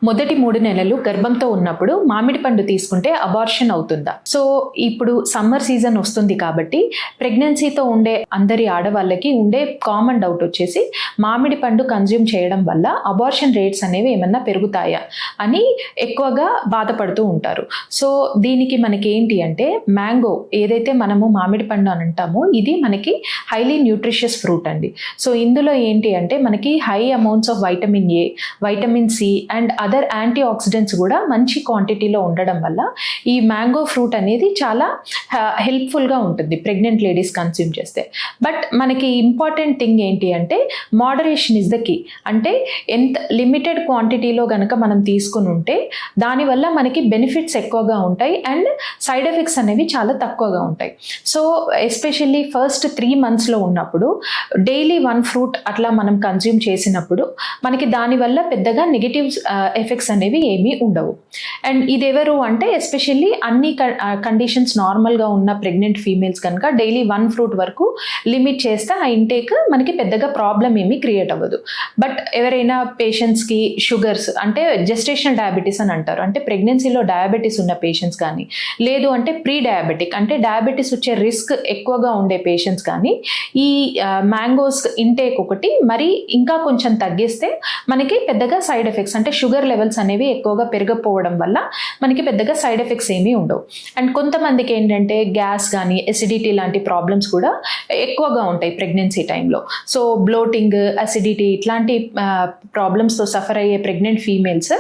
మొదటి 3 నెలలు గర్భంతో ఉన్నప్పుడు మామిడి పండు తీసుకుంటే అబార్షన్ అవుతుందా? సో ఇప్పుడు సమ్మర్ సీజన్ వస్తుంది కాబట్టి ప్రెగ్నెన్సీతో ఉండే అందరి ఆడవాళ్ళకి ఉండే కామన్ డౌట్ వచ్చేసి మామిడి పండు కన్జ్యూమ్ చేయడం వల్ల అబార్షన్ రేట్స్ అనేవి ఏమన్నా పెరుగుతాయా అని ఎక్కువగా బాధపడుతూ ఉంటారు. సో దీనికి మనకి ఏంటి అంటే మ్యాంగో ఏదైతే మనము మామిడి పండు అని అంటామో ఇది మనకి హైలీ న్యూట్రిషియస్ ఫ్రూట్ అండి. సో ఇందులో ఏంటి అంటే మనకి high amounts of vitamin A, vitamin C and other antioxidants కూడా మంచి క్వాంటిటీలో ఉండడం వల్ల ఈ మ్యాంగో ఫ్రూట్ అనేది చాలా హెల్ప్ఫుల్గా ఉంటుంది ప్రెగ్నెంట్ లేడీస్ కన్స్యూమ్ చేస్తే. బట్ మనకి ఇంపార్టెంట్ థింగ్ ఏంటి అంటే మోడరేషన్ ఇస్ ద కీ. అంటే ఎంత లిమిటెడ్ క్వాంటిటీలో కనుక మనం తీసుకుని ఉంటే దానివల్ల మనకి బెనిఫిట్స్ ఎక్కువగా ఉంటాయి అండ్ సైడ్ ఎఫెక్ట్స్ అనేవి చాలా తక్కువగా ఉంటాయి. సో ఎస్పెషల్లీ ఫస్ట్ 3 monthsలో ఉన్నప్పుడు డైలీ 1 ఫ్రూట్ అట్లా మనం కన్జ్యూమ్ చేసినప్పుడు మనకి దానివల్ల పెద్దగా నెగిటివ్ ఎఫెక్ట్స్ అనేవి ఏమీ ఉండవు. అండ్ ఇది ఎవరు అంటే ఎస్పెషల్లీ అన్ని కండిషన్స్ నార్మల్గా ఉన్న ప్రెగ్నెంట్ ఫీమేల్స్ కనుక డైలీ 1 ఫ్రూట్ వరకు లిమిట్ చేస్తే ఆ ఇంటేక్ మనకి పెద్దగా ప్రాబ్లం ఏమీ క్రియేట్ అవ్వదు. బట్ ఎవరైనా పేషెంట్స్కి షుగర్స్ అంటే జెస్టేషనల్ డయాబెటీస్ అని అంటారు, అంటే ప్రెగ్నెన్సీలో డయాబెటీస్ ఉన్న పేషెంట్స్ కానీ లేదు అంటే ప్రీ డయాబెటిక్ అంటే డయాబెటీస్ వచ్చే రిస్క్ ఎక్కువగా ఉండే పేషెంట్స్ కానీ ఈ మ్యాంగోస్ ఇంటేక్ ఒకటి మరి ఇంకా కొంచెం తగ్గిస్తే మనకి పెద్దగా సైడ్ ఎఫెక్ట్స్ అంటే షుగర్ లెవెల్స్ అనేవి ఎక్కువగా పెరగకపోవడం వల్ల మనకి పెద్దగా సైడ్ ఎఫెక్ట్స్ ఏమీ ఉండవు. అండ్ కొంతమందికి ఏంటంటే గ్యాస్ కానీ ఎసిడిటీ లాంటి ప్రాబ్లమ్స్ కూడా ఎక్కువగా ఉంటాయి ప్రెగ్నెన్సీ టైంలో. సో బ్లోటింగ్, అసిడిటీ ఇట్లాంటి ప్రాబ్లమ్స్తో సఫర్ అయ్యే ప్రెగ్నెంట్ ఫీమేల్స్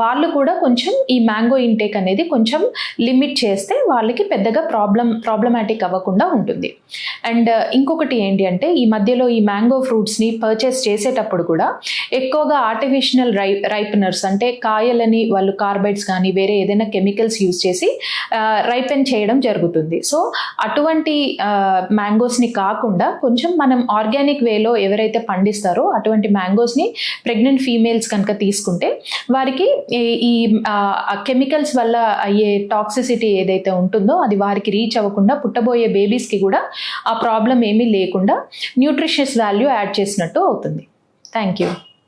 వాళ్ళు కూడా కొంచెం ఈ మ్యాంగో ఇంటేక్ అనేది కొంచెం లిమిట్ చేస్తే వాళ్ళకి పెద్దగా ప్రాబ్లమాటిక్ అవ్వకుండా ఉంటుంది. అండ్ ఇంకొకటి ఏంటి అంటే ఈ మధ్యలో ఈ మ్యాంగో ఫ్రూట్స్ని పర్చేస్ చేసేటప్పుడు కూడా ఎక్కువగా ఆర్టిఫిషియల్ రైపనర్స్ అంటే కాయలని వాళ్ళు కార్బైడ్స్ కానీ వేరే ఏదైనా కెమికల్స్ యూజ్ చేసి రైపెన్ చేయడం జరుగుతుంది. సో అటువంటి మ్యాంగోస్ని కాకుండా కొంచెం మనం ఆర్గానిక్ వేలో ఎవరైతే పండిస్తారో అటువంటి మ్యాంగోస్ని ప్రెగ్నెంట్ ఫీమేల్స్ కనుక తీసుకుంటే వారికి ఈ కెమికల్స్ వల్ల అయ్యే టాక్సిసిటీ ఏదైతే ఉంటుందో అది వారికి రీచ్ అవ్వకుండా పుట్టబోయే బేబీస్కి కూడా ఆ ప్రాబ్లం ఏమీ లేకుండా న్యూట్రిషియస్ వాల్యూ యాడ్ చేసినట్టు అవుతుంది. Thank you.